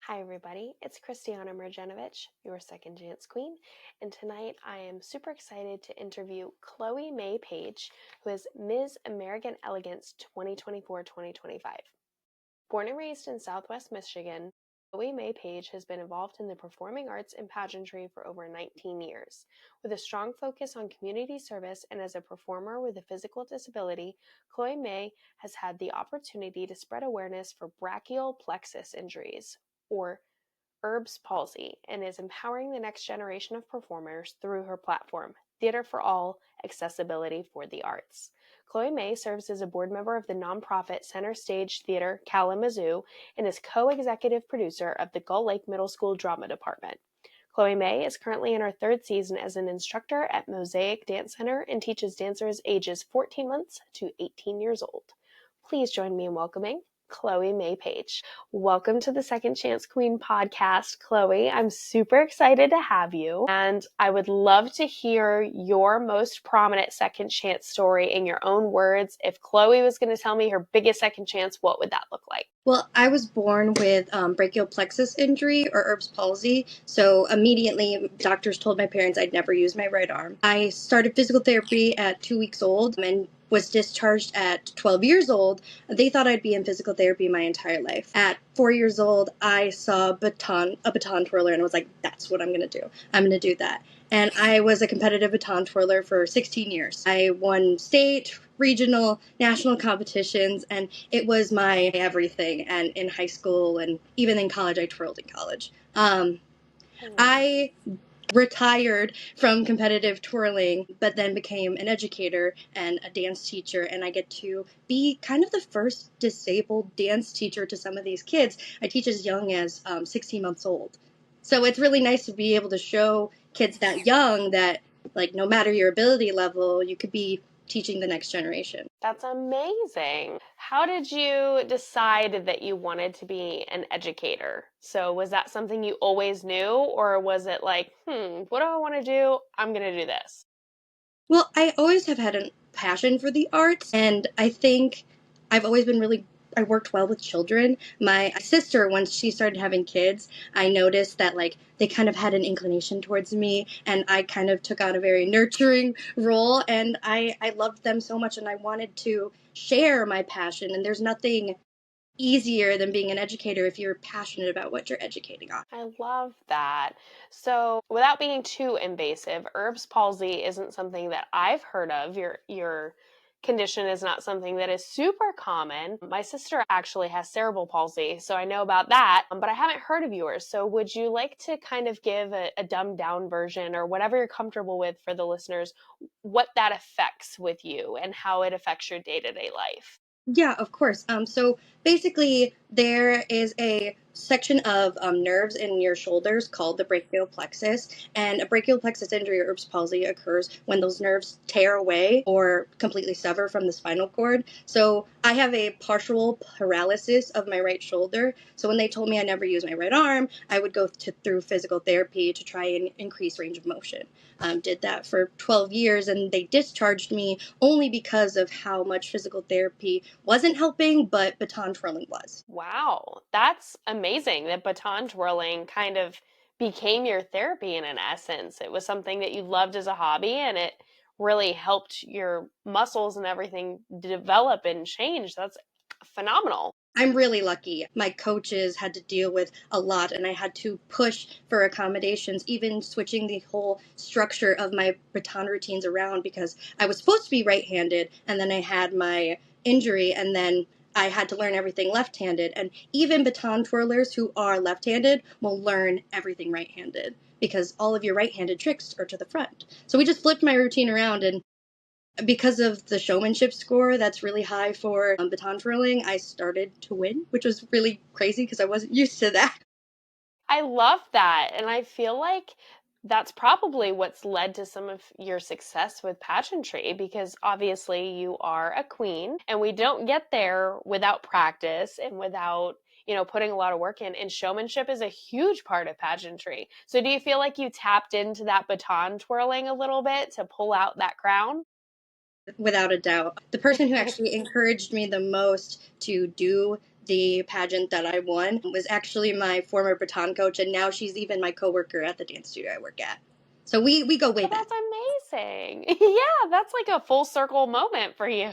Hi everybody, it's Kristianna Mrjenovich, your second chance queen, and tonight I am super excited to interview Chloe Mae Page, who is Ms. American Elegance 2024-2025. Born and raised in Southwest Michigan, Chloe Mae Page has been involved in the performing arts and pageantry for over 19 years. With a strong focus on community service and as a performer with a physical disability, Chloe Mae has had the opportunity to spread awareness for brachial plexus injuries, or Erb's Palsy, and is empowering the next generation of performers through her platform, Theater for All Accessibility for the Arts. Chloe Mae serves as a board member of the nonprofit Center Stage Theater Kalamazoo and is co-executive producer of the Gull Lake Middle School Drama Department. Chloe Mae is currently in her third season as an instructor at Mosaic Dance Center and teaches dancers ages 14 months to 18 years old. Please join me in welcoming Chloe Mae Page. Welcome to the Second Chance Queen podcast, Chloe. I'm super excited to have you, and I would love to hear your most prominent second chance story in your own words. If Chloe was going to tell me her biggest second chance, what would that look like? Well, I was born with brachial plexus injury or Erb's palsy, so immediately doctors told my parents I'd never use my right arm. I started physical therapy at 2 weeks old and was discharged at 12 years old. They thought I'd be in physical therapy my entire life. At 4 years old, I saw a baton twirler, and I was like, that's what I'm going to do. I'm going to do that. And I was a competitive baton twirler for 16 years. I won state, regional, national competitions, and it was my everything. And in high school and even in college, I twirled in college. I retired from competitive twirling, but then became an educator and a dance teacher, and I get to be kind of the first disabled dance teacher to some of these kids. I teach as young as 16 months old. So it's really nice to be able to show kids that young that, like, no matter your ability level, you could be teaching the next generation. That's amazing. How did you decide that you wanted to be an educator? So was that something you always knew, or was it like, what do I want to do? I'm going to do this. Well, I always have had a passion for the arts, and I think I've always been I worked well with children. My sister, once she started having kids, I noticed that, like, they kind of had an inclination towards me, and I kind of took on a very nurturing role, and I loved them so much, and I wanted to share my passion, and there's nothing easier than being an educator if you're passionate about what you're educating on. I love that. So, without being too invasive, Erb's palsy isn't something that I've heard of. Your condition is not something that is super common. My sister actually has cerebral palsy, so I know about that, but I haven't heard of yours. So, would you like to kind of give a dumbed down version or whatever you're comfortable with for the listeners, what that affects with you and how it affects your day-to-day life? Yeah, of course. So basically, there is a section of nerves in your shoulders called the brachial plexus, and a brachial plexus injury or Erb's palsy occurs when those nerves tear away or completely sever from the spinal cord. So I have a partial paralysis of my right shoulder. So when they told me I never use my right arm, I would go through physical therapy to try and increase range of motion. Did that for 12 years, and they discharged me only because of how much physical therapy wasn't helping, but baton twirling was. Wow, that's amazing that baton twirling kind of became your therapy in an essence. It was something that you loved as a hobby and it really helped your muscles and everything develop and change. That's phenomenal. I'm really lucky. My coaches had to deal with a lot, and I had to push for accommodations, even switching the whole structure of my baton routines around because I was supposed to be right handed, and then I had my injury, and then I had to learn everything left handed. And even baton twirlers who are left handed will learn everything right handed because all of your right handed tricks are to the front. So we just flipped my routine around, and because of the showmanship score that's really high for baton twirling, I started to win, which was really crazy because I wasn't used to that. I love that. And I feel like that's probably what's led to some of your success with pageantry because obviously you are a queen and we don't get there without practice and without, putting a lot of work in. And showmanship is a huge part of pageantry. So do you feel like you tapped into that baton twirling a little bit to pull out that crown? Without a doubt. The person who actually encouraged me the most to do the pageant that I won was actually my former Baton coach, and now she's even my coworker at the dance studio I work at. So we go way back. That's amazing. Yeah, that's like a full circle moment for you.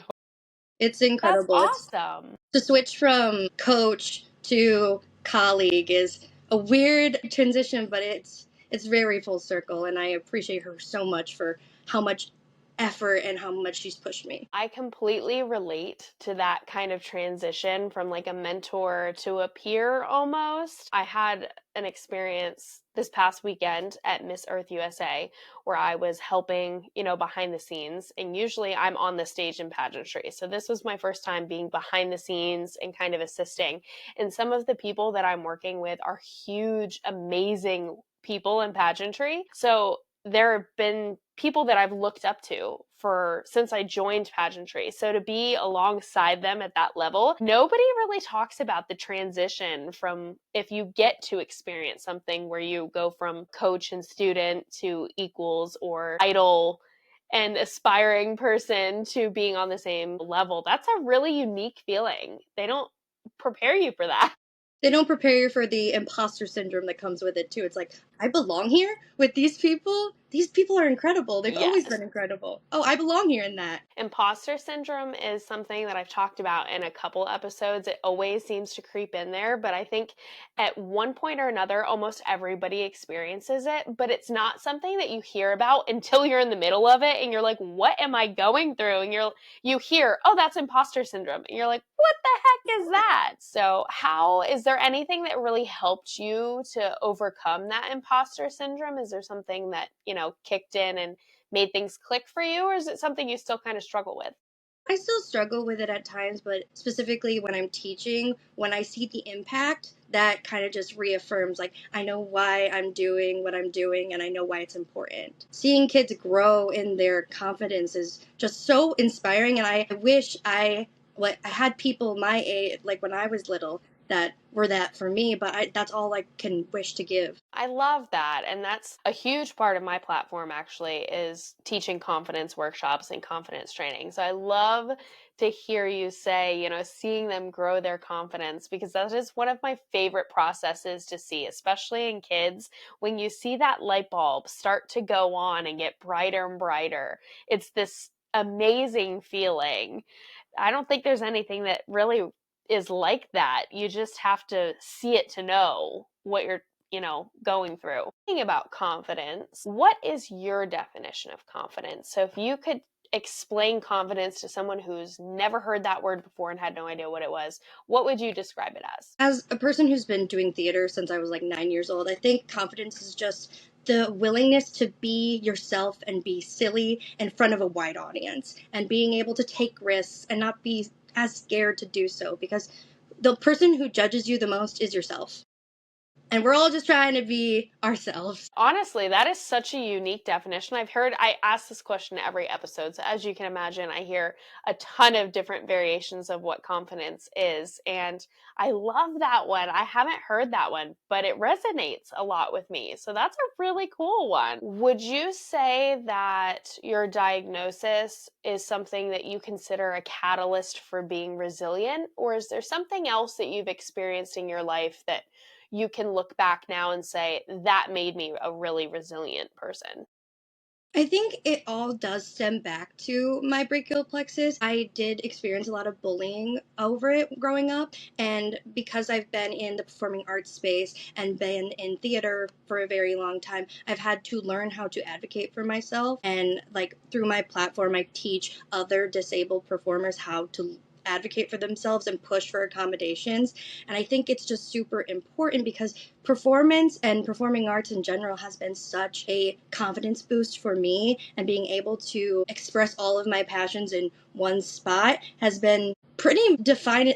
It's That's incredible. It's awesome. to switch from coach to colleague is a weird transition, but it's very full circle, and I appreciate her so much for how much effort and how much she's pushed me. I completely relate to that kind of transition from like a mentor to a peer almost. I had an experience this past weekend at Miss Earth USA where I was helping, behind the scenes. And usually I'm on the stage in pageantry. So this was my first time being behind the scenes and kind of assisting. And some of the people that I'm working with are huge, amazing people in pageantry. So there have been people that I've looked up to for since I joined pageantry. So to be alongside them at that level, nobody really talks about the transition from if you get to experience something where you go from coach and student to equals or idol and aspiring person to being on the same level. That's a really unique feeling. They don't prepare you for that. They don't prepare you for the imposter syndrome that comes with it too. It's like, I belong here with these people. These people are incredible. They've always Yes. been incredible. Oh, I belong here in that. Imposter syndrome is something that I've talked about in a couple episodes. It always seems to creep in there, but I think at one point or another, almost everybody experiences it, but it's not something that you hear about until you're in the middle of it and you're like, what am I going through? And you hear, oh, that's imposter syndrome. And you're like, what the heck is that? So is there anything that really helped you to overcome that imposter syndrome? Is there something that, kicked in and made things click for you, or is it something you still kind of struggle with? I still struggle with it at times, but specifically when I'm teaching, when I see the impact, that kind of just reaffirms, like, I know why I'm doing what I'm doing and I know why it's important. Seeing kids grow in their confidence is just so inspiring, and I wish I had people my age, like when I was little, that were that for me, but that's all I can wish to give. I love that. And that's a huge part of my platform, actually, is teaching confidence workshops and confidence training. So I love to hear you say, seeing them grow their confidence, because that is one of my favorite processes to see, especially in kids. When you see that light bulb start to go on and get brighter and brighter, it's this amazing feeling. I don't think there's anything that really is like that. You just have to see it to know what you're, going through. Thinking about confidence, what is your definition of confidence? So if you could explain confidence to someone who's never heard that word before and had no idea what it was, what would you describe it as? As a person who's been doing theater since I was like 9 years old, I think confidence is just the willingness to be yourself and be silly in front of a wide audience and being able to take risks and not be as scared to do so, because the person who judges you the most is yourself. And we're all just trying to be ourselves. Honestly, that is such a unique definition. I ask this question every episode. So as you can imagine, I hear a ton of different variations of what confidence is. And I love that one. I haven't heard that one, but it resonates a lot with me. So that's a really cool one. Would you say that your diagnosis is something that you consider a catalyst for being resilient? Or is there something else that you've experienced in your life that you can look back now and say, that made me a really resilient person? I think it all does stem back to my brachial plexus. I did experience a lot of bullying over it growing up, and because I've been in the performing arts space and been in theater for a very long time, I've had to learn how to advocate for myself. And like through my platform, I teach other disabled performers how to advocate for themselves and push for accommodations. And I think it's just super important because performance and performing arts in general has been such a confidence boost for me, and being able to express all of my passions in one spot has been pretty defining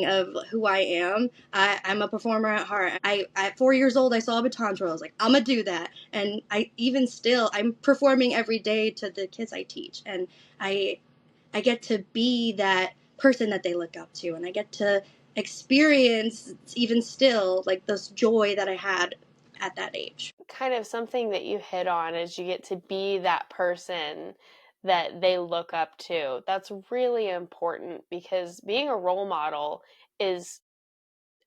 of who I am. I'm a performer at heart. At 4 years old, I saw a Baton twirl. I was like, I'm gonna do that. And I'm performing every day to the kids I teach, and I get to be that person that they look up to, and I get to experience even still like this joy that I had at that age. Kind of something that you hit on is you get to be that person that they look up to. That's really important because being a role model is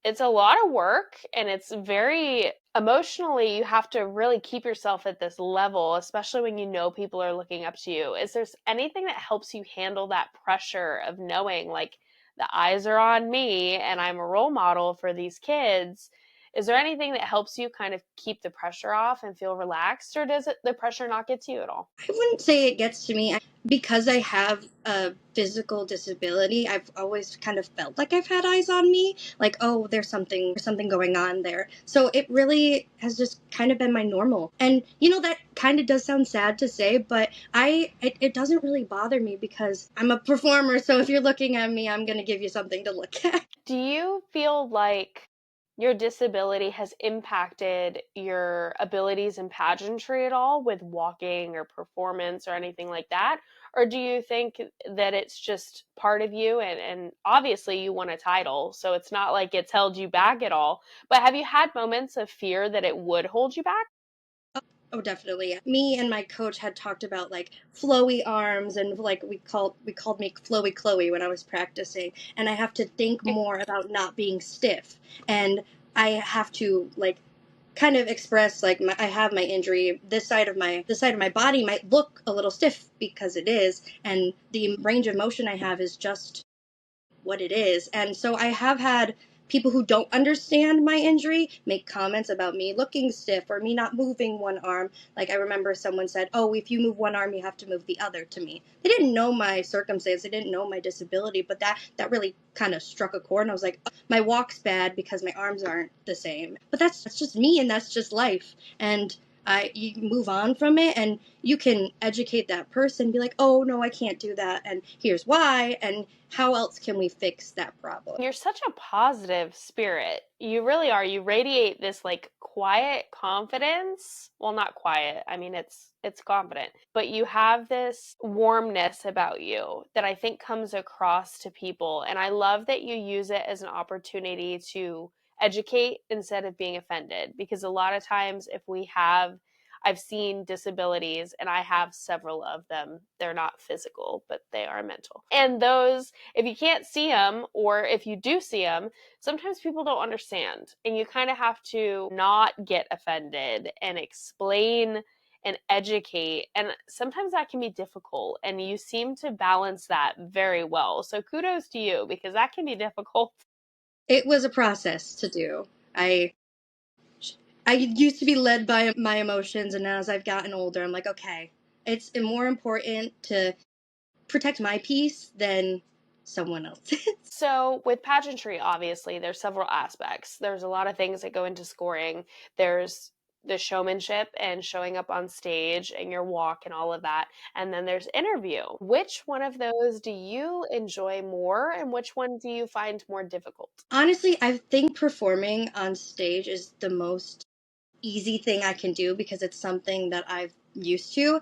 it's a lot of work and it's very emotionally you have to really keep yourself at this level, especially when you know people are looking up to you. Is there anything that helps you handle that pressure of knowing like the eyes are on me and I'm a role model for these kids? Is there anything that helps you kind of keep the pressure off and feel relaxed, or does the pressure not get to you at all? I wouldn't say it gets to me. Because I have a physical disability, I've always kind of felt like I've had eyes on me. Like, oh, there's something going on there. So it really has just kind of been my normal. And that kind of does sound sad to say, but it doesn't really bother me because I'm a performer. So if you're looking at me, I'm gonna give you something to look at. Do you feel like your disability has impacted your abilities in pageantry at all with walking or performance or anything like that? Or do you think that it's just part of you and obviously you won a title, so it's not like it's held you back at all. But have you had moments of fear that it would hold you back? Oh, definitely. Me and my coach had talked about like flowy arms, and like we called me Flowy Chloe when I was practicing, and I have to think more about not being stiff, and I have to like kind of express like I have my injury. This side of my body might look a little stiff because it is, and the range of motion I have is just what it is. And so I have had people who don't understand my injury make comments about me looking stiff or me not moving one arm. Like I remember someone said, "Oh, if you move one arm, you have to move the other," to me. They didn't know my circumstance, they didn't know my disability, but that really kind of struck a chord. And I was like, oh, my walk's bad because my arms aren't the same. But that's just me, and that's just life. And you move on from it, and you can educate that person, be like, oh no, I can't do that, and here's why, and how else can we fix that problem. You're such a positive spirit. You really are. You radiate this like quiet confidence. Well, not quiet. I mean, it's confident, but you have this warmness about you that I think comes across to people, and I love that you use it as an opportunity to educate instead of being offended, because a lot of times if we have I've seen disabilities and I have several of them. They're not physical, but they are mental. And those, if you can't see them or if you do see them, sometimes people don't understand. And you kind of have to not get offended and explain and educate. And sometimes that can be difficult. And you seem to balance that very well. So kudos to you because that can be difficult. It was a process to do. I i used to be led by my emotions, and as I've gotten older, I'm like, okay, it's more important to protect my peace than someone else's. So, with pageantry, obviously, there's several aspects. There's a lot of things that go into scoring. There's the showmanship and showing up on stage and your walk and all of that. And then there's interview. Which one of those do you enjoy more and which one do you find more difficult? Honestly, I think performing on stage is the most easy thing I can do because it's something that I've used to.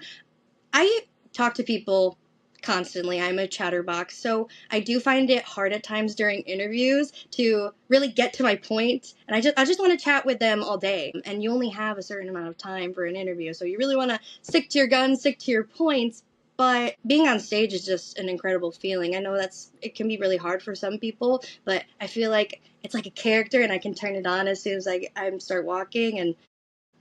I talk to people constantly. I'm a chatterbox, so I do find it hard at times during interviews to really get to my point. And I just want to chat with them all day. And you only have a certain amount of time for an interview, so you really want to stick to your guns, stick to your points. But being on stage is just an incredible feeling. I know it can be really hard for some people, but I feel like it's like a character, and I can turn it on as soon as I start walking, and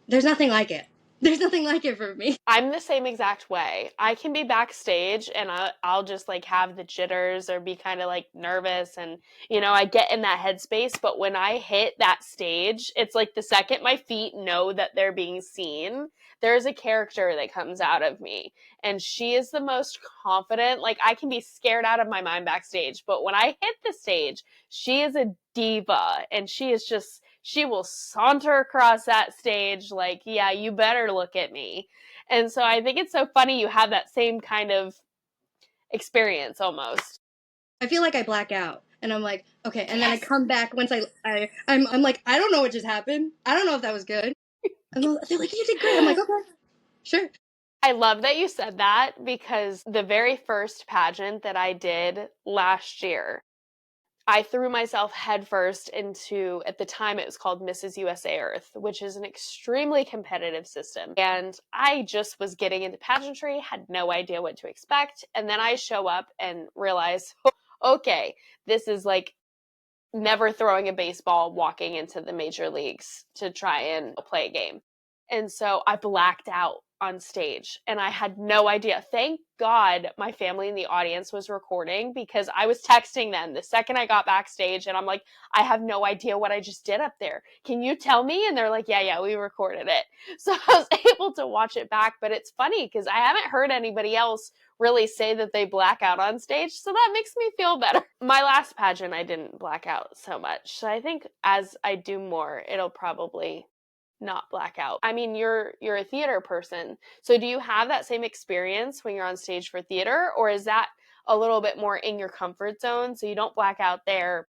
there's nothing like it. There's nothing like it for me. I'm the same exact way. I can be backstage and I'll just like have the jitters or be kind of like nervous and, I get in that headspace. But when I hit that stage, it's like the second my feet know that they're being seen, there's a character that comes out of me. And she is the most confident. Like I can be scared out of my mind backstage. But when I hit the stage, she is a diva and she will saunter across that stage like, yeah, you better look at me. And so I think it's so funny you have that same kind of experience almost. I feel like I black out, and I'm like, okay, and then I come back once I'm like, I don't know what just happened. I don't know if that was good. And they're like, you did great. I'm like, okay, sure. I love that you said that because the very first pageant that I did last year, I threw myself headfirst into, at the time it was called Mrs. USA Earth, which is an extremely competitive system. And I just was getting into pageantry, had no idea what to expect. And then I show up and realize, okay, this is like never throwing a baseball, walking into the major leagues to try and play a game. And so I blacked out on stage and I had no idea. Thank God my family in the audience was recording, because I was texting them the second I got backstage and I'm like, I have no idea what I just did up there. Can you tell me? And they're like, yeah, we recorded it. So I was able to watch it back, but it's funny because I haven't heard anybody else really say that they black out on stage, so that makes me feel better. My last pageant, I didn't black out so much, so I think as I do more, it'll probably not black out. I mean, you're a theater person, so do you have that same experience when you're on stage for theater, or is that a little bit more in your comfort zone, so you don't black out there,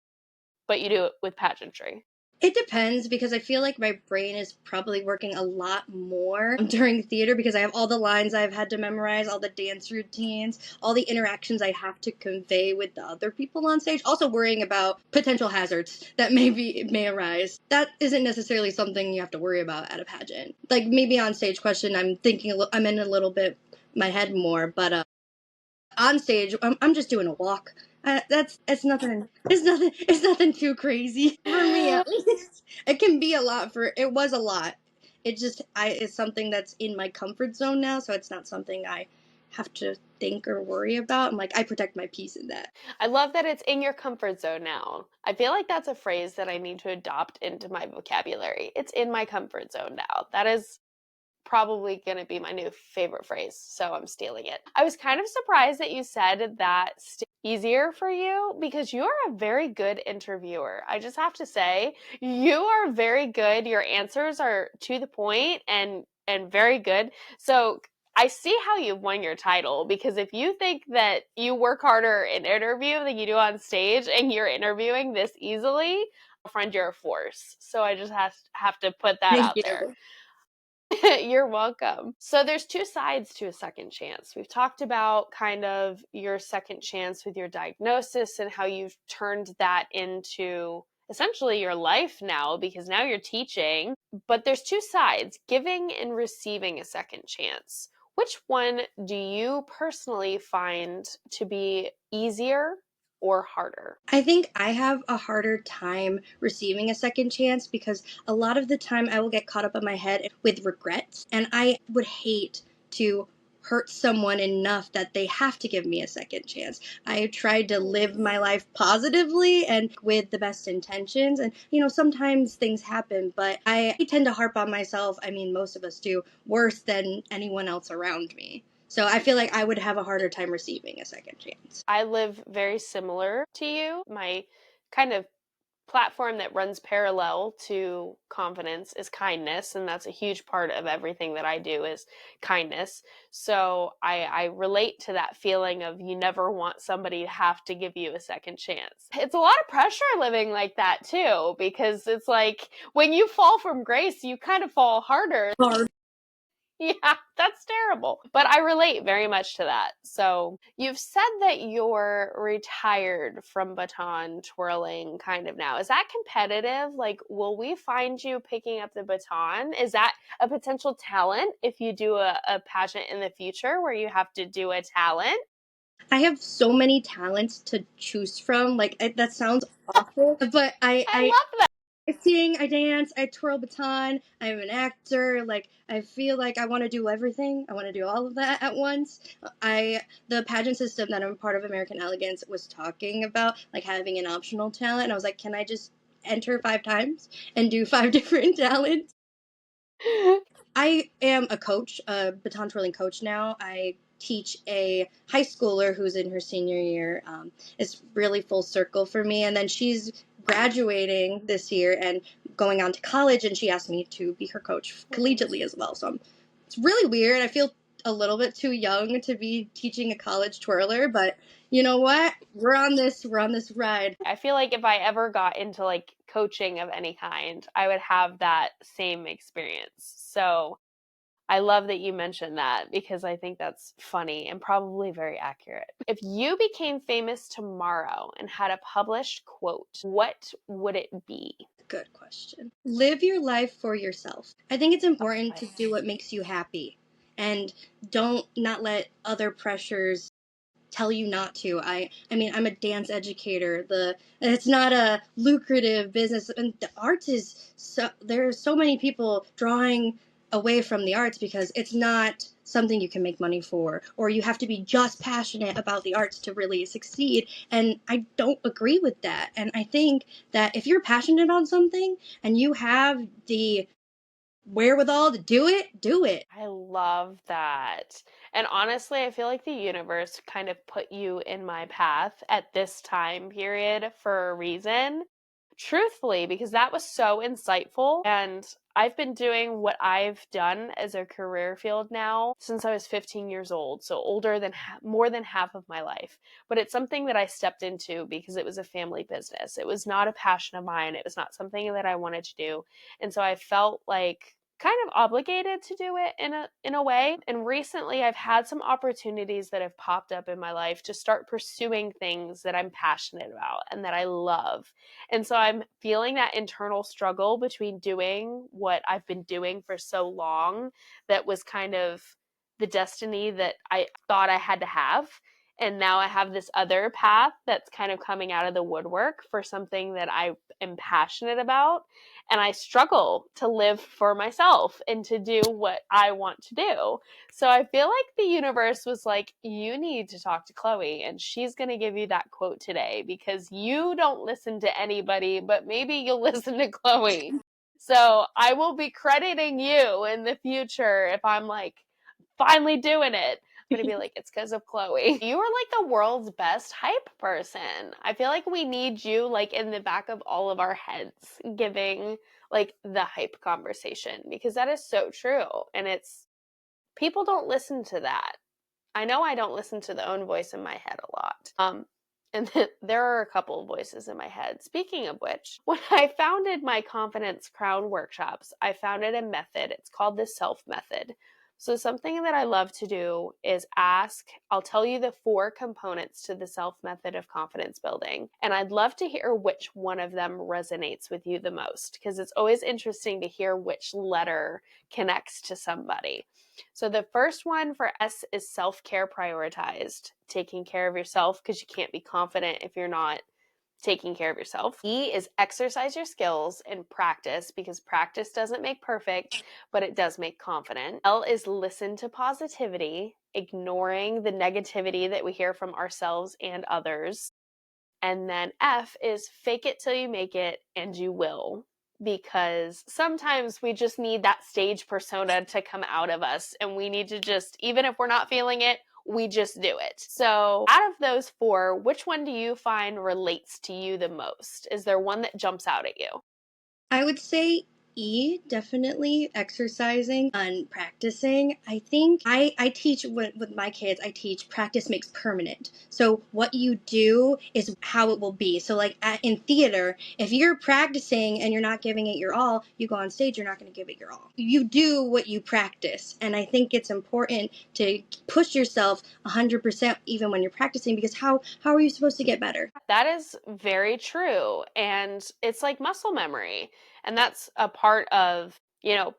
but you do it with pageantry? It depends, because I feel like my brain is probably working a lot more during theater because I have all the lines I've had to memorize, all the dance routines, all the interactions I have to convey with the other people on stage. Also worrying about potential hazards that may arise. That isn't necessarily something you have to worry about at a pageant. Like maybe on stage question, I'm in a little bit my head more, but on stage, I'm just doing a walk. It's nothing. It's nothing too crazy for me. At least it can be a lot for. It was a lot. It's something that's in my comfort zone now, so it's not something I have to think or worry about. I'm like, I protect my peace in that. I love that it's in your comfort zone now. I feel like that's a phrase that I need to adopt into my vocabulary. It's in my comfort zone now. That is probably going to be my new favorite phrase, so I'm stealing it. I was kind of surprised that you said that easier for you, because you are a very good interviewer. I just have to say, you are very good. Your answers are to the point and very good. So I see how you've won your title, because if you think that you work harder in interview than you do on stage and you're interviewing this easily, friend, you're a force. So I just have to put that Thank out there. you. You're welcome. So there's two sides to a second chance. We've talked about kind of your second chance with your diagnosis and how you've turned that into essentially your life now, because now you're teaching. But there's two sides, giving and receiving a second chance. Which one do you personally find to be easier or harder? I think I have a harder time receiving a second chance because a lot of the time I will get caught up in my head with regrets, and I would hate to hurt someone enough that they have to give me a second chance. I tried to live my life positively and with the best intentions, and sometimes things happen, but I tend to harp on myself. I mean, most of us do, worse than anyone else around me. So I feel like I would have a harder time receiving a second chance. I live very similar to you. My kind of platform that runs parallel to confidence is kindness, and that's a huge part of everything that I do is kindness. So I relate to that feeling of you never want somebody to have to give you a second chance. It's a lot of pressure living like that too, because it's like when you fall from grace, you kind of fall harder. Hard. Yeah, that's terrible. But I relate very much to that. So you've said that you're retired from baton twirling kind of now. Is that competitive? Like, will we find you picking up the baton? Is that a potential talent if you do a pageant in the future where you have to do a talent? I have so many talents to choose from. Like that sounds awful, but I love that. I sing, I dance, I twirl baton. I'm an actor. Like I feel like I want to do everything. I want to do all of that at once. The pageant system that I'm part of, American Elegance, was talking about like having an optional talent, and I was like, can I just enter 5 times and do 5 different talents? I am a coach, a baton twirling coach now. I teach a high schooler who's in her senior year. It's really full circle for me. And then she's graduating this year and going on to college, and she asked me to be her coach collegiately as well. So it's really weird. I feel a little bit too young to be teaching a college twirler, but you know what? We're on this ride. I feel like if I ever got into like coaching of any kind, I would have that same experience. So I love that you mentioned that because I think that's funny and probably very accurate. If you became famous tomorrow and had a published quote, what would it be? Good question. Live your life for yourself. I think it's important to do what makes you happy and don't not let other pressures tell you not to. I mean, I'm a dance educator. It's not a lucrative business, and the arts is so there are so many people drawing away from the arts because it's not something you can make money for, or you have to be just passionate about the arts to really succeed. And I don't agree with that. And I think that if you're passionate about something and you have the wherewithal to do it, do it. I love that. And honestly, I feel like the universe kind of put you in my path at this time period for a reason. Truthfully, because that was so insightful. And I've been doing what I've done as a career field now since I was 15 years old. So older than more than half of my life. But it's something that I stepped into because it was a family business. It was not a passion of mine. It was not something that I wanted to do. And so I felt like kind of obligated to do it in a way. And recently I've had some opportunities that have popped up in my life to start pursuing things that I'm passionate about and that I love. And so I'm feeling that internal struggle between doing what I've been doing for so long that was kind of the destiny that I thought I had to have. And now I have this other path that's kind of coming out of the woodwork for something that I am passionate about. And I struggle to live for myself and to do what I want to do. So I feel like the universe was like, you need to talk to Chloe, and she's going to give you that quote today because you don't listen to anybody, but maybe you'll listen to Chloe. So I will be crediting you in the future if I'm like finally doing it. I'm gonna be like, it's because of Chloe. You are like the world's best hype person. I feel like we need you like in the back of all of our heads giving like the hype conversation because that is so true. And it's people don't listen to that. I know I don't listen to the own voice in my head a lot. And there are a couple of voices in my head. Speaking of which, when I founded my Confidence Crown workshops, I founded a method. It's called the self method. So, something that I love to do is ask, I'll tell you the 4 components to the self method of confidence building. And I'd love to hear which one of them resonates with you the most, because it's always interesting to hear which letter connects to somebody. So the first one for S is self-care prioritized, taking care of yourself because you can't be confident if you're not taking care of yourself. E is exercise your skills and practice because practice doesn't make perfect, but it does make confident. L is listen to positivity, ignoring the negativity that we hear from ourselves and others. And then F is fake it till you make it and you will. Because sometimes we just need that stage persona to come out of us and we need to just, even if we're not feeling it, we just do it. So, out of those 4, which one do you find relates to you the most? Is there one that jumps out at you? I would say E, definitely exercising and practicing. I think I teach with my kids, I teach practice makes permanent. So what you do is how it will be. So like in theater, if you're practicing and you're not giving it your all, you go on stage, you're not going to give it your all. You do what you practice. And I think it's important to push yourself 100% even when you're practicing, because how are you supposed to get better? That is very true. And it's like muscle memory. And that's a part of,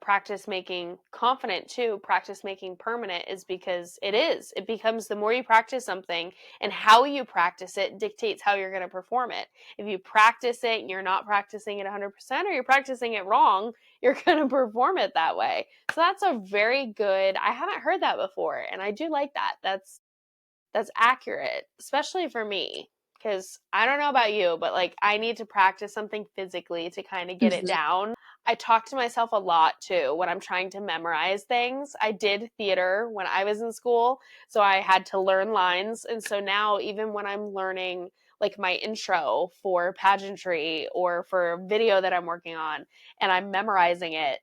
practice making confident too. Practice making permanent is because it is. It becomes the more you practice something and how you practice it dictates how you're going to perform it. If you practice it and you're not practicing it 100% or you're practicing it wrong, you're going to perform it that way. So that's a very good, I haven't heard that before. And I do like that. That's accurate, especially for me. Because I don't know about you, but like I need to practice something physically to kind of get it down. I talk to myself a lot too when I'm trying to memorize things. I did theater when I was in school, so I had to learn lines. And so now, even when I'm learning like my intro for pageantry or for a video that I'm working on and I'm memorizing it,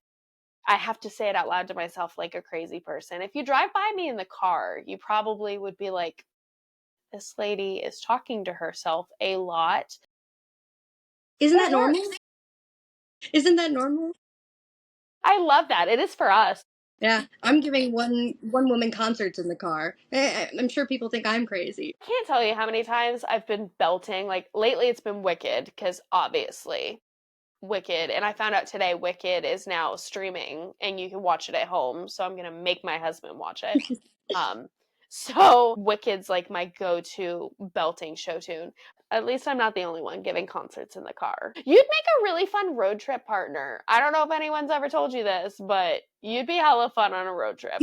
I have to say it out loud to myself like a crazy person. If you drive by me in the car, you probably would be like, this lady is talking to herself a lot. Isn't It that normal? works. Isn't that normal? I love that. It is for us. Yeah, I'm giving one woman concerts in the car. I'm sure people think I'm crazy. Can't tell you how many times I've been belting. Like lately, it's been Wicked because obviously Wicked, and I found out today Wicked is now streaming and you can watch it at home. So I'm gonna make my husband watch it. Um, so Wicked's like my go-to belting show tune. At least I'm not the only one giving concerts in the car. You'd make a really fun road trip partner. I don't know if anyone's ever told you this, but you'd be hella fun on a road trip.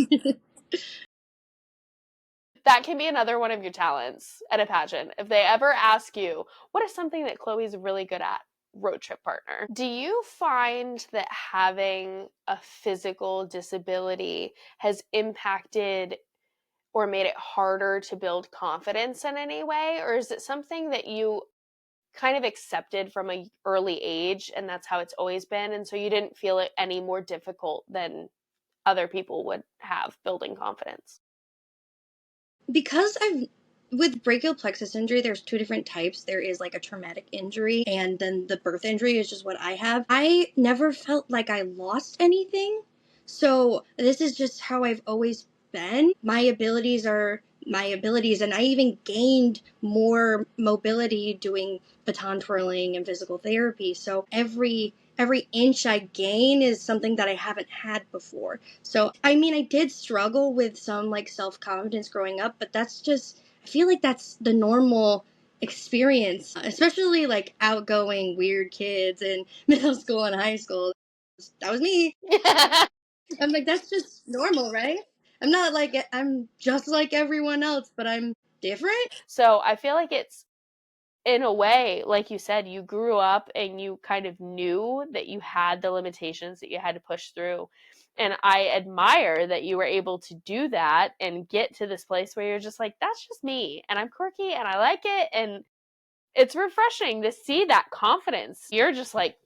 That can be another one of your talents at a pageant. If they ever ask you, what is something that Chloe's really good at? Road trip partner. Do you find that having a physical disability has impacted or made it harder to build confidence in any way? Or is it something that you kind of accepted from an early age and that's how it's always been? And so you didn't feel it any more difficult than other people would have building confidence? Because I've with brachial plexus injury, there's two different types. There is like a traumatic injury, and then the birth injury is just what I have. I never felt like I lost anything. So this is just how I've always been. My abilities are my abilities, and I even gained more mobility doing baton twirling and physical therapy. So every inch I gain is something that I haven't had before. So, I mean, I did struggle with some like self confidence growing up, but that's just, I feel like that's the normal experience, especially like outgoing, weird kids in middle school and high school. That was me. I'm like, that's just normal, right? I'm not like, I'm just like everyone else, but I'm different. So I feel like it's, in a way, like you said, you grew up and you kind of knew that you had the limitations that you had to push through. And I admire that you were able to do that and get to this place where you're just like, that's just me. And I'm quirky and I like it. And it's refreshing to see that confidence. You're just like,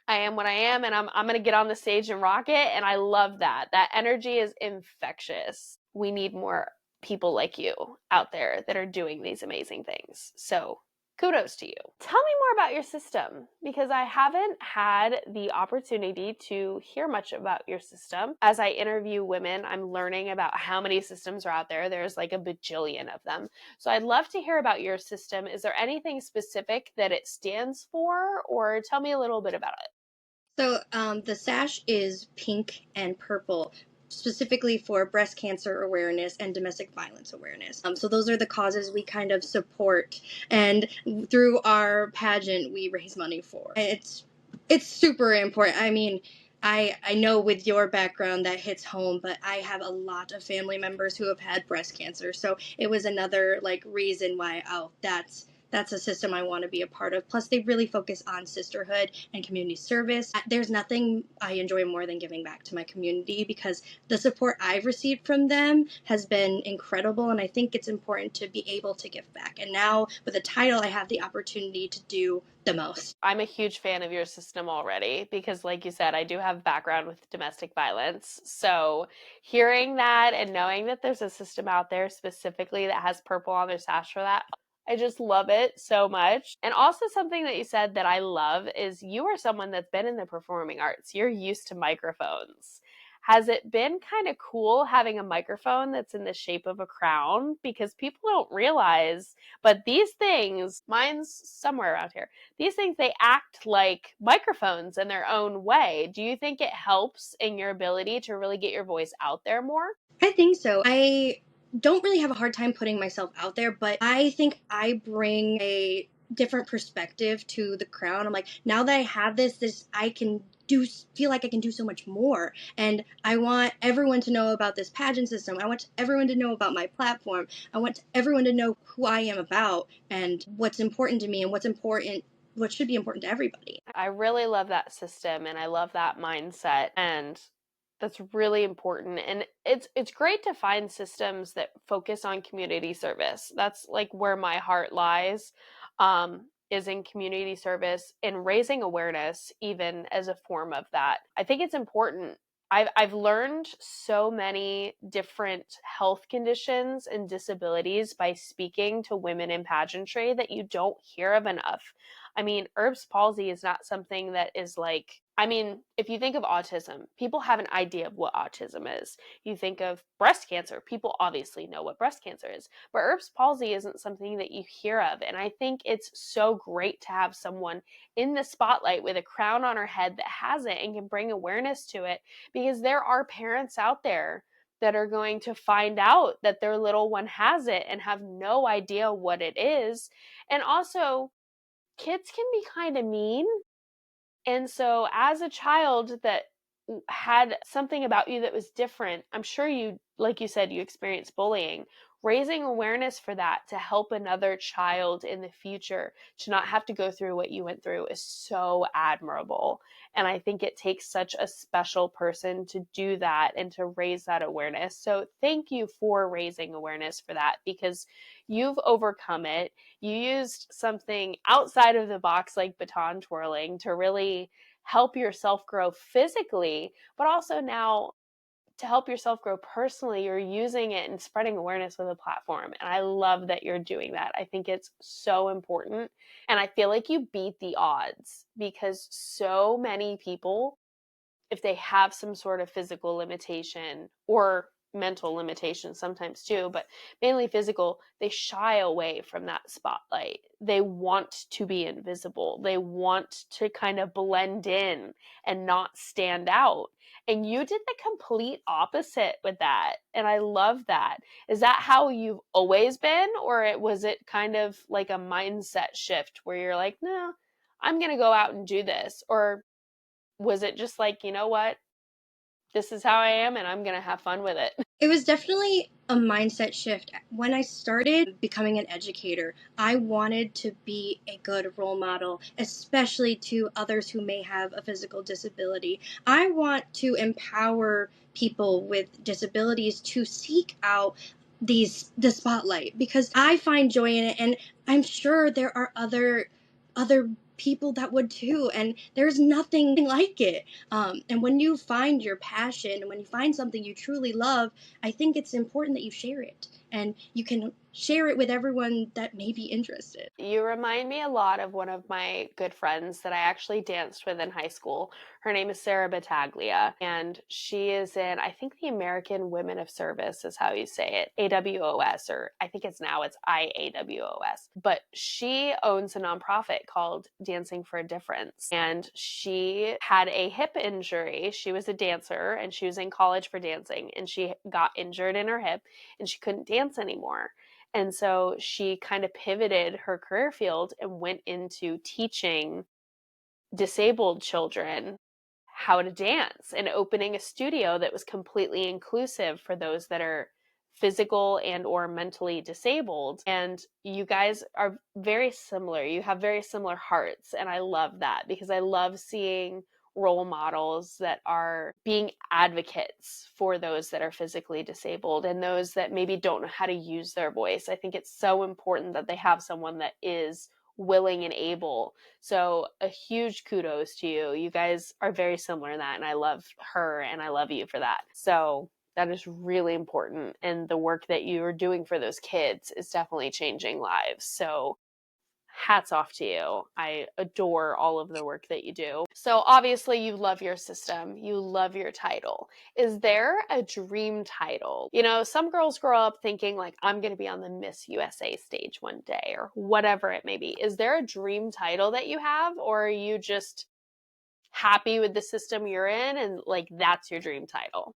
I am what I am, and I'm gonna get on the stage and rock it. And I love that. That energy is infectious. We need more people like you out there that are doing these amazing things. So kudos to you. Tell me more about your system because I haven't had the opportunity to hear much about your system. As I interview women, I'm learning about how many systems are out there. There's like a bajillion of them. So I'd love to hear about your system. Is there anything specific that it stands for, or tell me a little bit about it? So the sash is pink and purple, specifically for breast cancer awareness and domestic violence awareness. So those are the causes we kind of support, and through our pageant, we raise money for. It's super important. I mean. I know with your background that hits home, but I have a lot of family members who have had breast cancer. So it was another like reason why, oh, that's a system I want to be a part of. Plus, they really focus on sisterhood and community service. There's nothing I enjoy more than giving back to my community because the support I've received from them has been incredible. And I think it's important to be able to give back. And now with a title, I have the opportunity to do the most. I'm a huge fan of your system already because, like you said, I do have background with domestic violence. So, hearing that and knowing that there's a system out there specifically that has purple on their sash for that, I just love it so much. And also, something that you said that I love is you are someone that's been in the performing arts, you're used to microphones. Has it been kind of cool having a microphone that's in the shape of a crown? Because people don't realize, but these things, mine's somewhere around here, these things, they act like microphones in their own way. Do you think it helps in your ability to really get your voice out there more? I think so. I don't really have a hard time putting myself out there, but I think I bring a different perspective to the crown. I'm like, now that I have this I can do feel like I can do so much more. And I want everyone to know about this pageant system. I want everyone to know about my platform. I want everyone to know who I am about and what's important to me and what should be important to everybody. I really love that system and I love that mindset, and that's really important. And it's great to find systems that focus on community service. That's like where my heart lies. Is in community service and raising awareness even as a form of that. I think it's important. I've learned so many different health conditions and disabilities by speaking to women in pageantry that you don't hear of enough. I mean, herbs palsy is not something that is like I mean, if you think of autism, people have an idea of what autism is. You think of breast cancer, people obviously know what breast cancer is. But Erb's palsy isn't something that you hear of. And I think it's so great to have someone in the spotlight with a crown on her head that has it and can bring awareness to it, because there are parents out there that are going to find out that their little one has it and have no idea what it is. And also, kids can be kind of mean, and so, as a child that had something about you that was different, I'm sure you, like you said, you experienced bullying. Raising awareness for that to help another child in the future to not have to go through what you went through is so admirable. And I think it takes such a special person to do that and to raise that awareness. So, thank you for raising awareness for that, because you've overcome it. You used something outside of the box like baton twirling to really help yourself grow physically, but also now to help yourself grow personally, you're using it and spreading awareness with a platform. And I love that you're doing that. I think it's so important. And I feel like you beat the odds, because so many people, if they have some sort of physical limitation or mental limitation sometimes too, but mainly physical, they shy away from that spotlight. They want to be invisible. They want to kind of blend in and not stand out. And you did the complete opposite with that. And I love that. Is that how you've always been? Or was it kind of like a mindset shift where you're like, no, I'm going to go out and do this? Or was it just like, you know what? This is how I am and I'm going to have fun with it? It was definitely a mindset shift. When I started becoming an educator, I wanted to be a good role model, especially to others who may have a physical disability. I want to empower people with disabilities to seek out the spotlight, because I find joy in it, and I'm sure there are other people that would too, and there's nothing like it. And when you find your passion, and when you find something you truly love, I think it's important that you share it, and you can share it with everyone that may be interested. You remind me a lot of one of my good friends that I actually danced with in high school. Her name is Sarah Battaglia, and she is in, I think, the American Women of Service is how you say it, AWOS, or I think it's IAWOS. But she owns a nonprofit called Dancing for a Difference, and she had a hip injury. She was a dancer, and she was in college for dancing, and she got injured in her hip, and she couldn't dance anymore. And so she kind of pivoted her career field and went into teaching disabled children how to dance and opening a studio that was completely inclusive for those that are physical and or mentally disabled. And you guys are very similar. You have very similar hearts, and I love that, because I love seeing role models that are being advocates for those that are physically disabled and those that maybe don't know how to use their voice. I think it's so important that they have someone that is willing and able. So a huge kudos to you. You guys are very similar in that, and I love her and I love you for that. So that is really important, and the work that you're doing for those kids is definitely changing lives. So hats off to you. I adore all of the work that you do. So obviously you love your system, you love your title. Is there a dream title? You know, some girls grow up thinking like, I'm going to be on the Miss USA stage one day, or whatever it may be. Is there a dream title that you have, or are you just happy with the system you're in and like that's your dream title?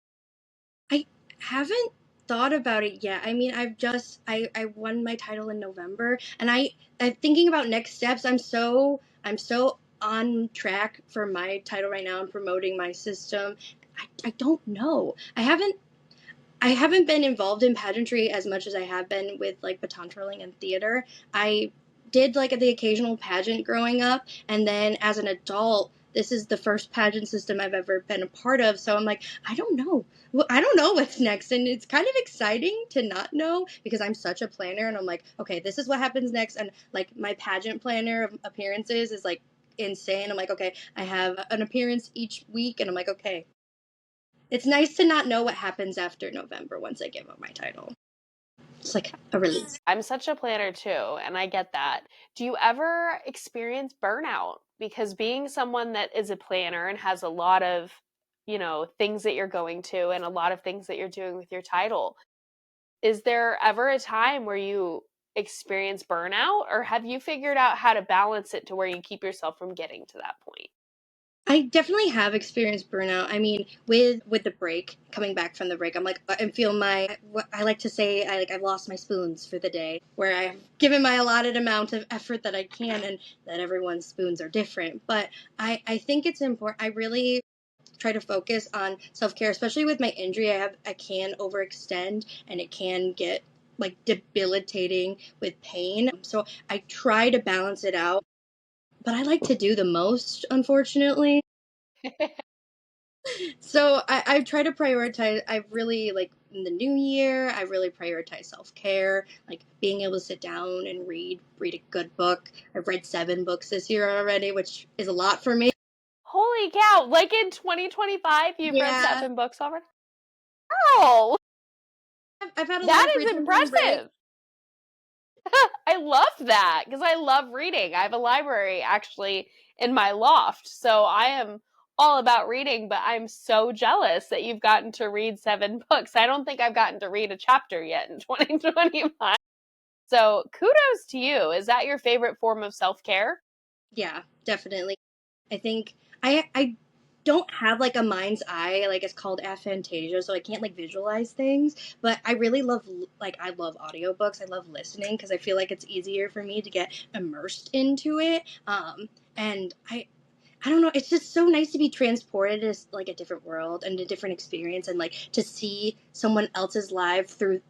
I haven't thought about it yet. I mean, I won my title in November, and I'm thinking about next steps. I'm so on track for my title right now. I'm promoting my system. I don't know. I haven't been involved in pageantry as much as I have been with like baton twirling and theater. I did like the occasional pageant growing up, and then as an adult, this is the first pageant system I've ever been a part of. So I'm like, I don't know. Well, I don't know what's next, and it's kind of exciting to not know, because I'm such a planner, and I'm like, okay, this is what happens next, and like my pageant planner of appearances is like insane. I'm like, okay, I have an appearance each week, and I'm like, okay, it's nice to not know what happens after November once I give up my title. It's like a release. I'm such a planner too, and I get that. Do you ever experience burnout? because being someone that is a planner and has a lot of, things that you're going to and a lot of things that you're doing with your title, is there ever a time where you experience burnout, or have you figured out how to balance it to where you keep yourself from getting to that point? I definitely have experienced burnout. I mean, with the break, coming back from the break, I'm like, I feel my, what I like to say, I've lost my spoons for the day, where I've given my allotted amount of effort that I can, and that everyone's spoons are different. But I think it's important. I really try to focus on self-care, especially with my injury. I can overextend, and it can get like debilitating with pain. So I try to balance it out, but I like to do the most, unfortunately. So I try to prioritize. I really like in the new year. I really prioritize self care, like being able to sit down and read a good book. I've read 7 books this year already, which is a lot for me. Holy cow! Like in 2025, you've read Yeah, 7 books already? Oh, I've had a lot that of is reading during break. impressive. I love that because I love reading. I have a library actually in my loft. So I am all about reading, but I'm so jealous that you've gotten to read 7 books. I don't think I've gotten to read a chapter yet in 2025. So kudos to you. Is that your favorite form of self care? Yeah, definitely. I think I don't have like a mind's eye, like it's called aphantasia, so I can't like visualize things, but I really love, like I love audiobooks. I love listening because I feel like it's easier for me to get immersed into it. And I don't know, it's just so nice to be transported to like a different world and a different experience, and like to see someone else's lives through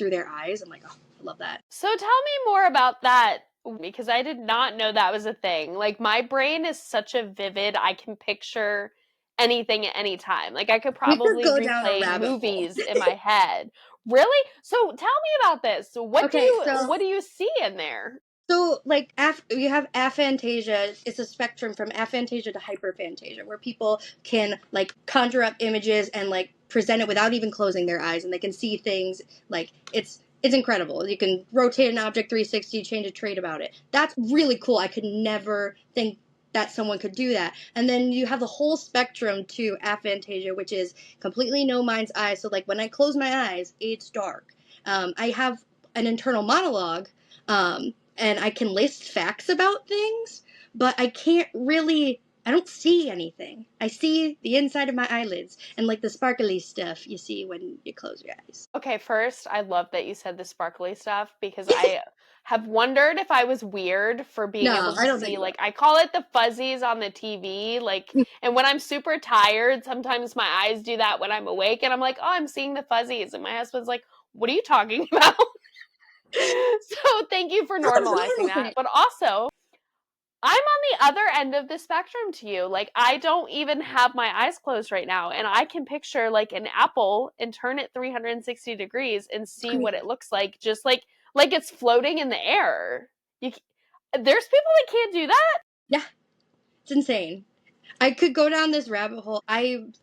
their eyes. I'm like, oh, I love that. So tell me more about that because I did not know that was a thing. Like my brain is such a vivid, I can picture anything at any time. Like I could We could probably go down a replay rabbit hole. movies in my head. Really? So tell me about this. Okay, so What do you see in there? like you have aphantasia. It's a spectrum from aphantasia to hyperphantasia, where people can like conjure up images and like present it without even closing their eyes, and they can see things. Like it's incredible. You can rotate an object 360, change a trait about it. That's really cool. I could never think that someone could do that. And then you have the whole spectrum to aphantasia, which is completely no mind's eye. So like when I close my eyes, it's dark. I have an internal monologue. And I can list facts about things, but I don't see anything. I see the inside of my eyelids and like the sparkly stuff you see when you close your eyes. Okay, first, I love that you said the sparkly stuff because I have wondered if I was weird for being No, able I to don't think see, you like, I call it the fuzzies on the TV. Like, are. and when I'm super tired, sometimes my eyes do that when I'm awake, and I'm like, oh, I'm seeing the fuzzies. And my husband's like, what are you talking about? So thank you for No, it's a normalizing normal that. thing. But also, I'm on the other end of the spectrum to you. Like, I don't even have my eyes closed right now, and I can picture like an apple and turn it 360 degrees and see what it looks like, just like it's floating in the air. You, there's people that can't do that. Yeah, it's insane. I could go down this rabbit hole. I've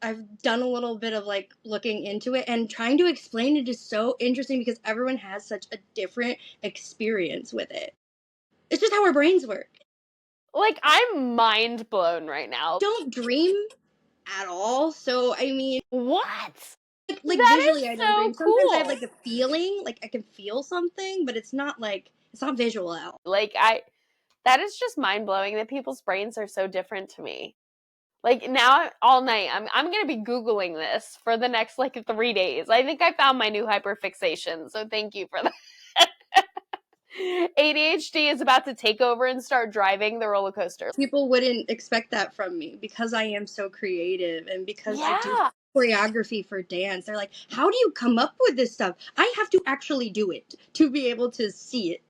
done a little bit of like looking into it, and trying to explain it is so interesting because everyone has such a different experience with it. It's just how our brains work. Like, I'm mind blown right now. Don't dream at all. So I mean, What? like That visually, is I don't so dream. Sometimes I have cool. like a feeling, like I can feel something, but it's not visual at all. Like, that is just mind blowing that people's brains are so different to me. Like now all night I'm gonna be Googling this for the next like 3 days. I think I found my new hyperfixation, so thank you for that. ADHD is about to take over and start driving the roller coaster. People wouldn't expect that from me because I am so creative and because I do Yeah. choreography for dance. They're like, "How do you come up with this stuff?" I have to actually do it to be able to see it.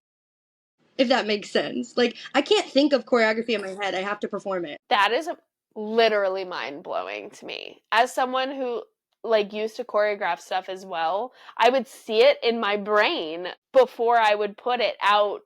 If that makes sense. Like I can't think of choreography in my head. I have to perform it. That is literally mind blowing to me. As someone who like used to choreograph stuff as well, I would see it in my brain before I would put it out.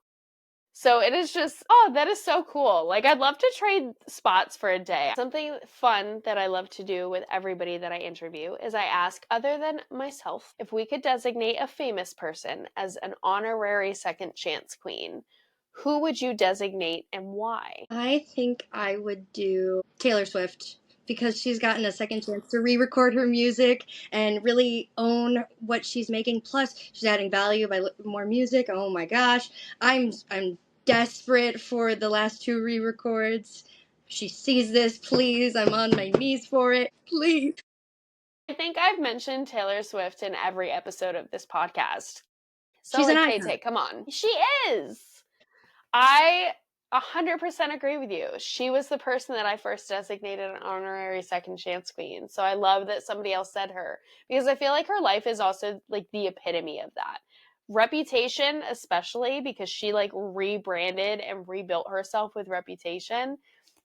So it is just, oh, that is so cool. Like, I'd love to trade spots for a day. Something fun that I love to do with everybody that I interview is I ask, other than myself, if we could designate a famous person as an honorary second chance queen, who would you designate and why? I think I would do Taylor Swift because she's gotten a second chance to re-record her music and really own what she's making. Plus, she's adding value by more music. Oh my gosh, I'm desperate for the last two re-records. If she sees this, please. I'm on my knees for it. Please. I think I've mentioned Taylor Swift in every episode of this podcast. So, She's an like, icon. Tay, come on. She is. I 100% agree with you. She was the person that I first designated an honorary second chance queen. So I love that somebody else said her because I feel like her life is also like the epitome of that. Reputation, especially because she like rebranded and rebuilt herself with Reputation.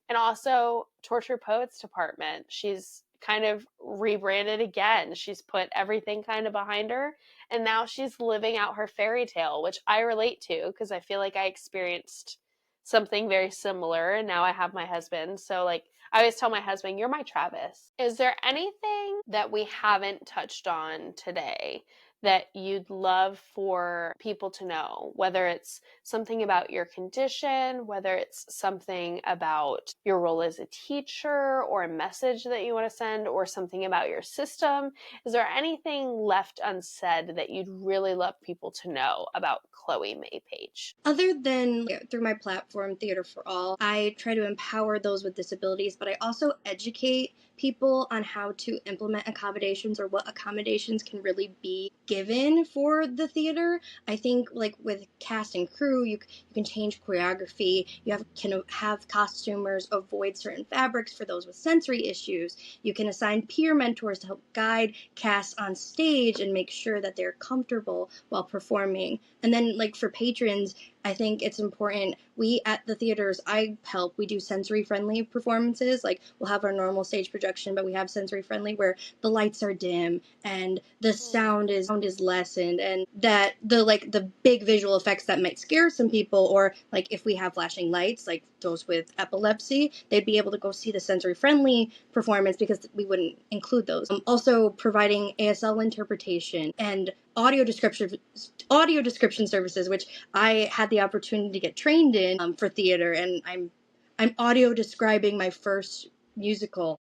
And also Torture Poets Department. She's kind of rebranded again. She's put everything kind of behind her. And now she's living out her fairy tale, which I relate to because I feel like I experienced something very similar. And now I have my husband. So, like, I always tell my husband, you're my Travis. Is there anything that we haven't touched on today that you'd love for people to know, whether it's something about your condition, whether it's something about your role as a teacher or a message that you want to send, or something about your system? Is there anything left unsaid that you'd really love people to know about Chloe Mae Page? Other than through my platform, Theater for All, I try to empower those with disabilities, but I also educate people on how to implement accommodations or what accommodations can really be given for the theater. I think like with cast and crew, you can change choreography. Can have costumers avoid certain fabrics for those with sensory issues. You can assign peer mentors to help guide cast on stage and make sure that they're comfortable while performing. And then like for patrons, I think it's important. We at the theaters, we do sensory friendly performances. Like we'll have our normal stage projection, but we have sensory friendly where the lights are dim and the sound is lessened, and that the big visual effects that might scare some people, or like if we have flashing lights, like those with epilepsy, they'd be able to go see the sensory friendly performance because we wouldn't include those. Also providing ASL interpretation and audio description services, which I had the opportunity to get trained in for theater, and I'm audio describing my first musical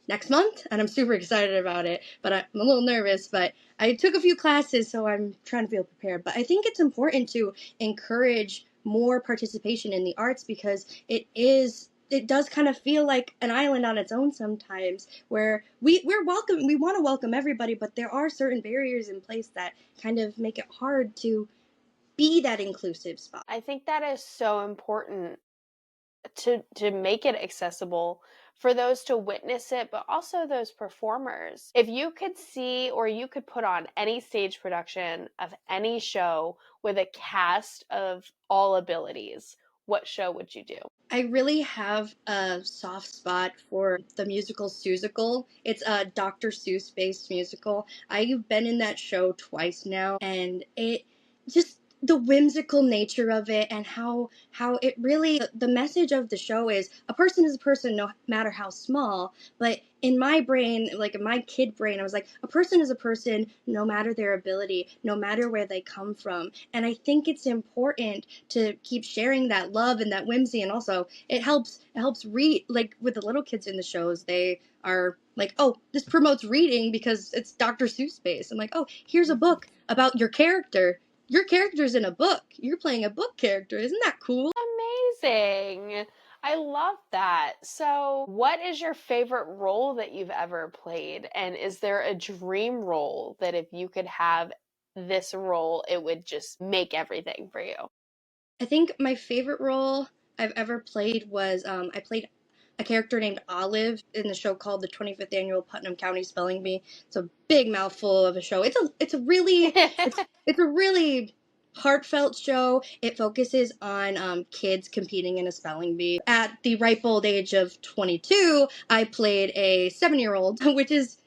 next month, and I'm super excited about it, but I'm a little nervous, but I took a few classes, so I'm trying to feel prepared. But I think it's important to encourage more participation in the arts because it does kind of feel like an island on its own sometimes, where we want to welcome everybody, but there are certain barriers in place that kind of make it hard to be that inclusive spot. I think that is so important to make it accessible for those to witness it, but also those performers. If you could see or you could put on any stage production of any show with a cast of all abilities, what show would you do? I really have a soft spot for the musical Seussical. It's a Dr. Seuss based musical. I've been in that show twice now, and it just the whimsical nature of it and how it really the message of the show is a person no matter how small. But in my brain, like in my kid brain, I was like, a person is a person no matter their ability, no matter where they come from. And I think it's important to keep sharing that love and that whimsy, and also it helps read, like with the little kids in the shows, they are like, oh, this promotes reading because it's Dr. Seuss based. I'm like, oh, here's a book about your character's in a book, you're playing a book character, isn't that cool? Amazing. I love that. So, what is your favorite role that you've ever played? And is there a dream role that if you could have this role, it would just make everything for you? I think my favorite role I've ever played was I played a character named Olive in the show called the 25th Annual Putnam County Spelling Bee. It's a big mouthful of a show. It's a really heartfelt show. It focuses on kids competing in a spelling bee. At the ripe old age of 22, I played a 7-year-old, which is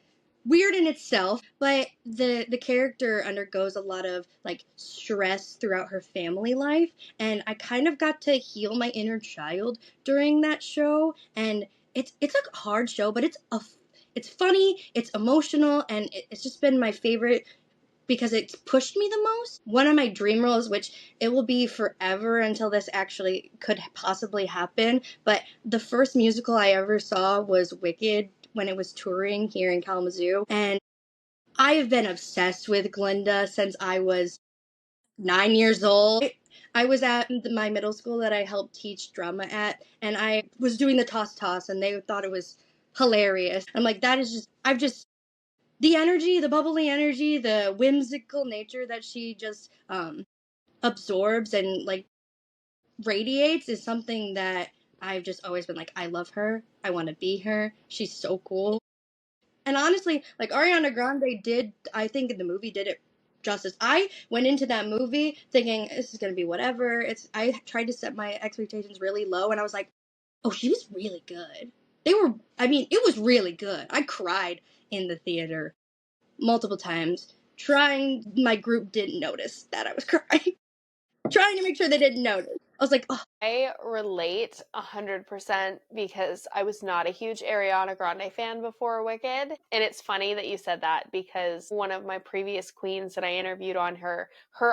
weird in itself, but the character undergoes a lot of like stress throughout her family life, and I kind of got to heal my inner child during that show. And it's a hard show, but it's funny, it's emotional, and it's just been my favorite because it's pushed me the most. One of my dream roles, which it will be forever until this actually could possibly happen, but the first musical I ever saw was Wicked when it was touring here in Kalamazoo. And I have been obsessed with Glinda since I was 9 years old. I was at my middle school that I helped teach drama at, and I was doing the toss, and they thought it was hilarious. I'm like, that is just, the energy, the bubbly energy, the whimsical nature that she just absorbs and like radiates is something that I've just always been like, I love her. I want to be her. She's so cool. And honestly, like Ariana Grande did, I think in the movie did it justice. I went into that movie thinking this is gonna be whatever. I tried to set my expectations really low, and I was like, oh, she was really good. It was really good. I cried in the theater multiple times. My group didn't notice that I was crying. Trying to make sure they didn't notice. I was like, oh. I relate 100% because I was not a huge Ariana Grande fan before Wicked. And it's funny that you said that because one of my previous queens that I interviewed on her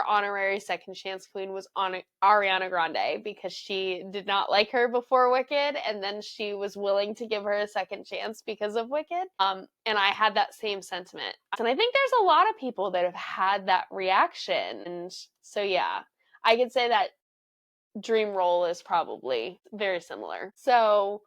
honorary second chance queen was on Ariana Grande because she did not like her before Wicked. And then she was willing to give her a second chance because of Wicked. And I had that same sentiment. And I think there's a lot of people that have had that reaction. And so, yeah, I could say that dream role is probably very similar. So,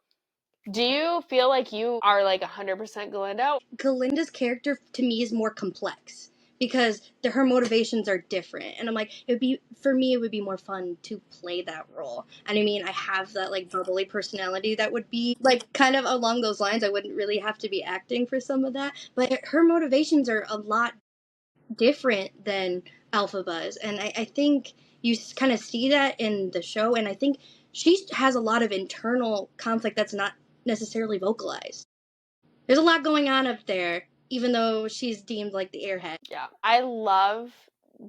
do you feel like you are like 100% Glinda? Galinda's character to me is more complex because her motivations are different, and I'm like, it would be more fun to play that role. And I mean, I have that like bubbly personality that would be like kind of along those lines. I wouldn't really have to be acting for some of that, but her motivations are a lot different than Alphaba's, and I think you kind of see that in the show, and I think she has a lot of internal conflict that's not necessarily vocalized. There's a lot going on up there, even though she's deemed like the airhead. Yeah, I love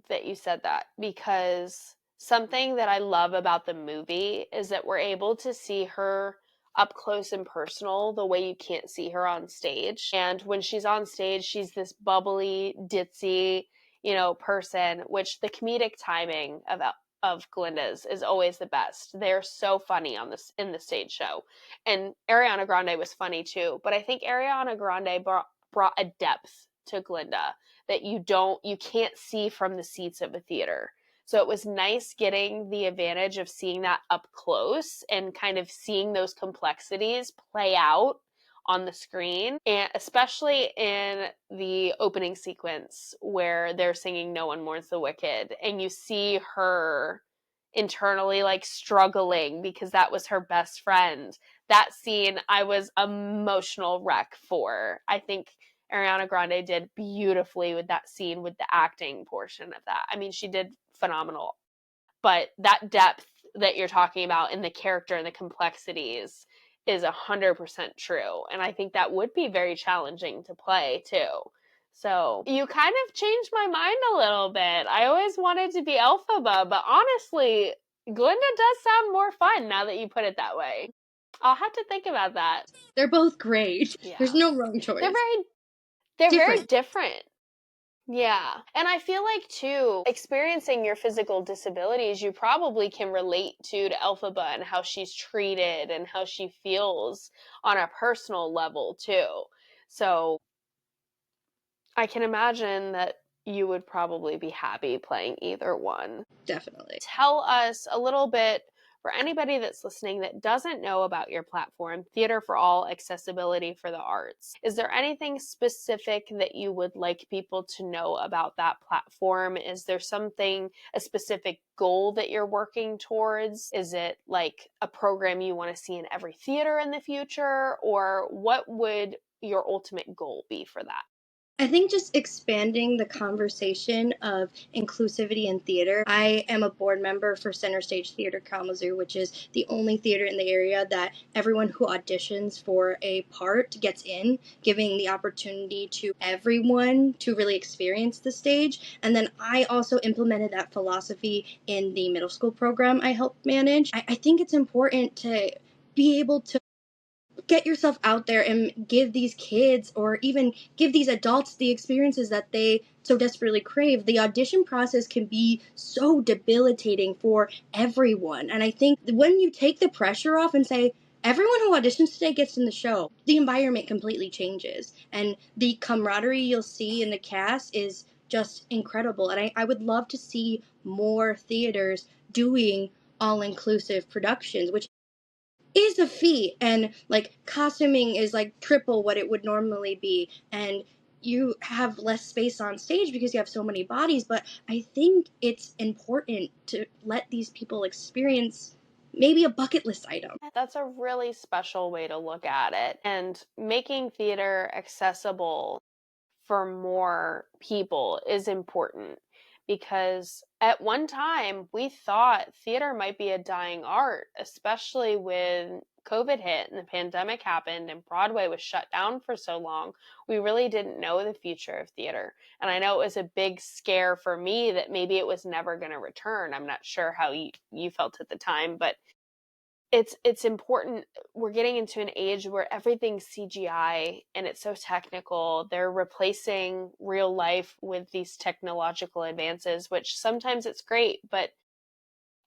that you said that because something that I love about the movie is that we're able to see her up close and personal the way you can't see her on stage. And when she's on stage, she's this bubbly, ditzy, person, which the comedic timing of Glinda's is always the best. They're so funny in the stage show. And Ariana Grande was funny too, but I think Ariana Grande brought a depth to Glinda that you can't see from the seats of a theater. So it was nice getting the advantage of seeing that up close and kind of seeing those complexities play out on the screen, and especially in the opening sequence where they're singing No One Mourns the Wicked, and you see her internally like struggling because that was her best friend. That scene I was emotional wreck for. I think Ariana Grande did beautifully with that scene with the acting portion of that. I mean, she did phenomenal. But that depth that you're talking about in the character and the complexities is 100% true. And I think that would be very challenging to play too. So you kind of changed my mind a little bit. I always wanted to be Elphaba, but honestly, Glinda does sound more fun now that you put it that way. I'll have to think about that. They're both great. Yeah. There's no wrong choice. They're very different. Yeah. And I feel like, too, experiencing your physical disabilities, you probably can relate to Elphaba and how she's treated and how she feels on a personal level, too. So I can imagine that you would probably be happy playing either one. Definitely. Tell us a little bit, for anybody that's listening that doesn't know about your platform, Theater for All Accessibility for the Arts. Is there anything specific that you would like people to know about that platform? Is there a specific goal that you're working towards? Is it like a program you want to see in every theater in the future? Or what would your ultimate goal be for that? I think just expanding the conversation of inclusivity in theater. I am a board member for Center Stage Theater Kalamazoo, which is the only theater in the area that everyone who auditions for a part gets in, giving the opportunity to everyone to really experience the stage. And then I also implemented that philosophy in the middle school program I helped manage. I think it's important to be able to get yourself out there and give these kids or even give these adults the experiences that they so desperately crave. The audition process can be so debilitating for everyone. And I think when you take the pressure off and say, everyone who auditions today gets in the show, the environment completely changes. And the camaraderie you'll see in the cast is just incredible. And I would love to see more theaters doing all-inclusive productions, which is a feat. And like costuming is like triple what it would normally be. And you have less space on stage because you have so many bodies. But I think it's important to let these people experience maybe a bucket list item. That's a really special way to look at it. And making theater accessible for more people is important, because at one time we thought theater might be a dying art, especially when COVID hit and the pandemic happened and Broadway was shut down for so long. We really didn't know the future of theater. And I know it was a big scare for me that maybe it was never going to return. I'm not sure how you felt at the time, but it's important. We're getting into an age where everything's CGI and it's so technical. They're replacing real life with these technological advances, which sometimes it's great, but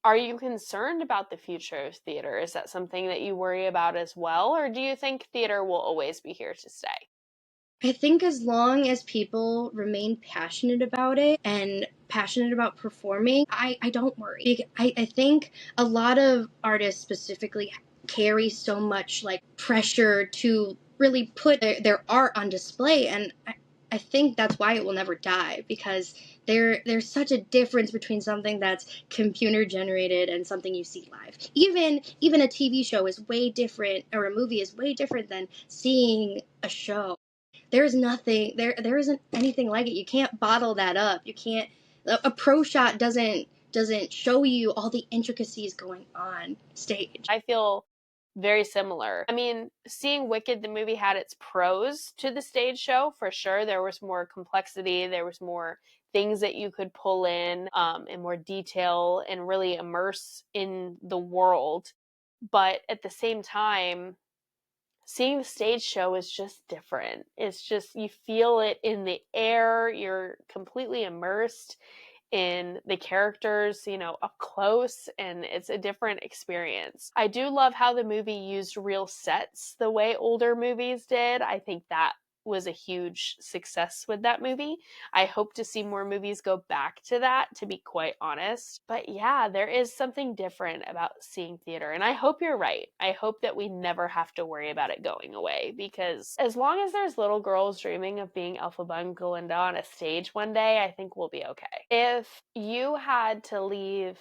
are you concerned about the future of theater? Is that something that you worry about as well? Or do you think theater will always be here to stay? I think as long as people remain passionate about it and passionate about performing, I don't worry. I think a lot of artists specifically carry so much like pressure to really put their art on display, and I think that's why it will never die, because there's such a difference between something that's computer generated and something you see live. Even a TV show is way different, or a movie is way different than seeing a show. There's nothing there isn't anything like it. You can't bottle that up. You can't a pro shot doesn't show you all the intricacies going on stage. I feel very similar. I mean, seeing Wicked, the movie, had its pros to the stage show for sure. There was more complexity, there was more things that you could pull in, and more detail and really immerse in the world. But at the same time, seeing the stage show is just different. It's just, you feel it in the air, you're completely immersed in the characters, up close, and it's a different experience. I do love how the movie used real sets the way older movies did. I think that was a huge success with that movie. I hope to see more movies go back to that, to be quite honest. But yeah, there is something different about seeing theater, and I hope you're right. I hope that we never have to worry about it going away, because as long as there's little girls dreaming of being Elphaba and Glinda on a stage one day, I think we'll be okay. If you had to leave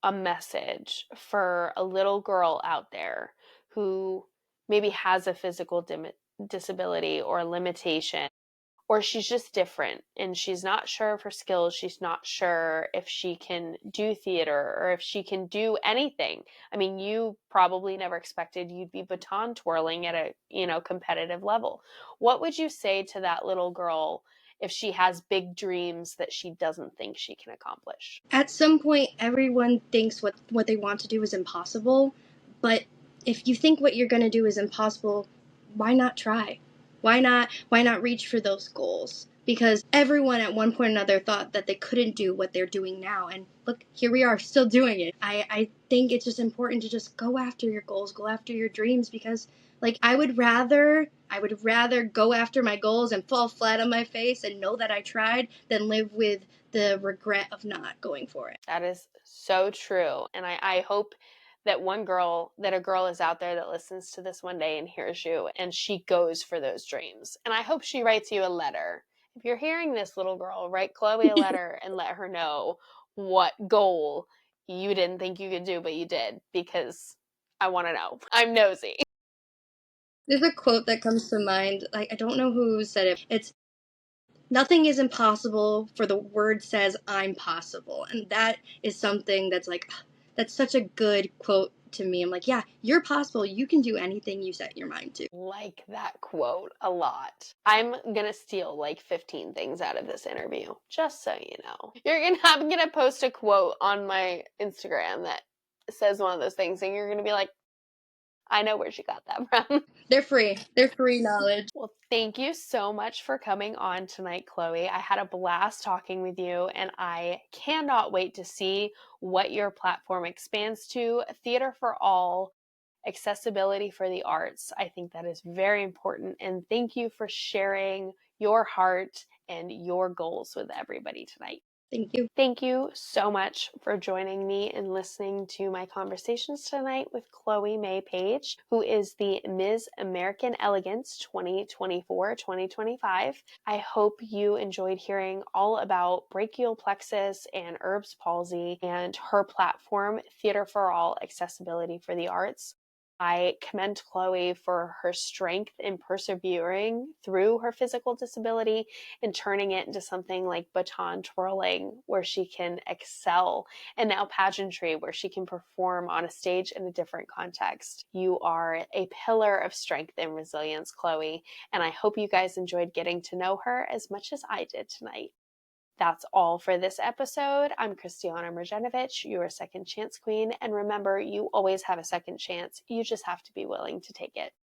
a message for a little girl out there who maybe has a physical disability or limitation, or she's just different and she's not sure of her skills, she's not sure if she can do theater or if she can do anything. I mean, you probably never expected you'd be baton twirling at a competitive level. What would you say to that little girl if she has big dreams that she doesn't think she can accomplish? At some point everyone thinks what they want to do is impossible, but if you think what you're going to do is impossible, why not try? Why not reach for those goals? Because everyone at one point or another thought that they couldn't do what they're doing now, and look, here we are still doing it. I think it's just important to just go after your goals, go after your dreams, because like I would rather go after my goals and fall flat on my face and know that I tried than live with the regret of not going for it. That is so true. And I hope that a girl is out there that listens to this one day and hears you and she goes for those dreams. And I hope she writes you a letter. If you're hearing this, little girl, write Chloe a letter and let her know what goal you didn't think you could do, but you did, because I want to know. I'm nosy. There's a quote that comes to mind. I don't know who said it. It's nothing is impossible, for the word says I'm possible. And that is something that's like, that's such a good quote to me. I'm like, yeah, you're possible. You can do anything you set your mind to. Like that quote a lot. I'm gonna steal like 15 things out of this interview, just so you know. I'm gonna post a quote on my Instagram that says one of those things, and you're gonna be like, I know where she got that from. They're free. They're free knowledge. Well, thank you so much for coming on tonight, Chloe. I had a blast talking with you, and I cannot wait to see what your platform expands to. Theater for all, accessibility for the arts. I think that is very important. And thank you for sharing your heart and your goals with everybody tonight. Thank you. Thank you so much for joining me and listening to my conversations tonight with Chloe Mae Page, who is the Ms. American Elegance 2024-2025. I hope you enjoyed hearing all about brachial plexus and Erb's palsy and her platform, Theater for All, Accessibility for the Arts. I commend Chloe for her strength in persevering through her physical disability and turning it into something like Baton twirling, where she can excel, and now pageantry, where she can perform on a stage in a different context. You are a pillar of strength and resilience, Chloe, and I hope you guys enjoyed getting to know her as much as I did tonight. That's all for this episode. I'm Kristianna Mrjenovich, your second chance queen, and remember, you always have a second chance. You just have to be willing to take it.